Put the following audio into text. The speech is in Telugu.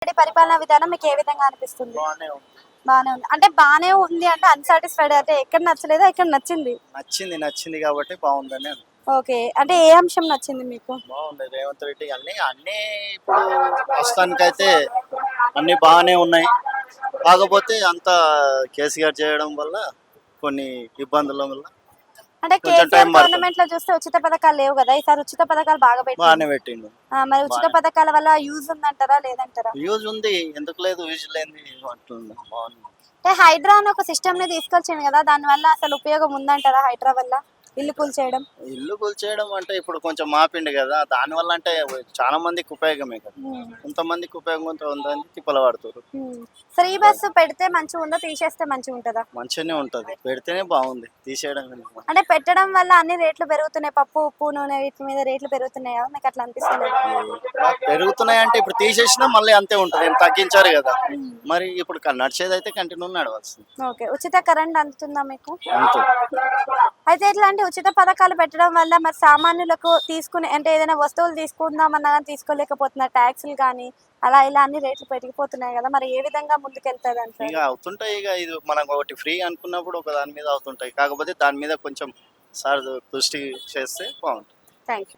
రెడ్డి పరిపాలనా విధానం మీకు ఏ విధంగా అనిపిస్తుంది? బాగానే ఉంది. బానే ఉంది. అంటే బానే ఉంది అంటే అన్‌సాటిస్ఫైడ్ అంటే ఎక్కడ నచ్చలేదా? ఎక్కడ నచ్చింది? నచ్చింది కాబట్టి బాగుందని ఓకే. అంటే ఏ అంశం నచ్చింది మీకు? బాగుంది. రేవంత్ రెడ్డి అన్ని ఇప్పుడు ప్రస్తుతానికైతే అన్ని బాగానే ఉన్నాయి. కాకపోతే అంత కేసీఆర్ చేయడం వల్ల కొన్ని ఇబ్బందుల వల్ల అంటే కొంచెం టైం కేసీఆర్ పడుతుంది. గవర్నమెంట్ లో చూస్తే ఉచిత పథకాలు లేవు కదా! ఈసారి ఉచిత పథకాలు బాగా బాగానే పెట్టిండు. పెట్టిండు. మరి ఉచిత బాగానే. పథకాల వల్ల యూజ్ ఉందంటారా? లేదంటారా? యూజ్ ఉంది, ఎందుకు లేదు, యూజ్ లేని అంటుంది. బాగుంది. అంటే హైడ్రా అని ఒక సిస్టమ్ ని తీసుకొచ్చిండు కదా! దానివల్ల అసలు ఉపయోగం ఉందంటారా హైడ్రా వల్ల? ఇల్లు కూల్చేయడం. ఇల్లు కూల్చేయడం అంటే ఇప్పుడు కొంచెం మాపిండి కదా, దానివల్ల అంటే చాలా మందికి ఉపయోగమే కదా. హ్మ్. కొంతమందికి ఉపయోగం ఉందని తిప్పల పడుతారు. హ్మ్. ఫ్రీ బస్సు పెడితే మంచిగుందా? తీసేస్తే మంచిగుంటదా? మంచిగానే ఉంటది, పెడితేనే బాగుంది, తీసేయడం కన్నా. అంటే పెట్టడం వల్ల అన్ని రేట్లు పెరుగుతున్నాయి. పప్పు, ఉప్పు, నూనె వీటి మీద రేట్లు పెరుగుతున్నాయి కదా! మీకు అట్లా అనిపిస్తలేదా? పెరుగుతున్నాయి అంటే ఇప్పుడు తీసేసినా మళ్ళీ అంతే ఉంటది, ఏం తగ్గించారు కదా. మరి ఇప్పుడు నడిచేది అయితే కంటిన్యూ నడవాల్సింది. ఓకే. ఉచిత కరెంట్ అందుతుందా మీకు? అంతే. అయితే ఇట్లాంటి ఉచిత పథకాలు పెట్టడం వల్ల మరి సామాన్యులకు తీసుకునే అంటే ఏదైనా వస్తువులు తీసుకుందామన్నా గాని తీసుకోలేకపోతున్నారు. ట్యాక్సులు గానీ, అలా ఇలా అన్ని రేట్లు పెరిగిపోతున్నాయి గదా! మరి ఏ విధంగా ముందుకెళ్తదంటారు? ఇక అవుతుంటాయి, ఇక ఇది మనకు ఒకటి ఫ్రీ అనుకున్నప్పుడు ఒక దాని మీద అవుతుంటాయి. కాకపోతే దాని మీద కొంచెం సార్ దృష్టి చేస్తే బాగుంటుంది. Thank you.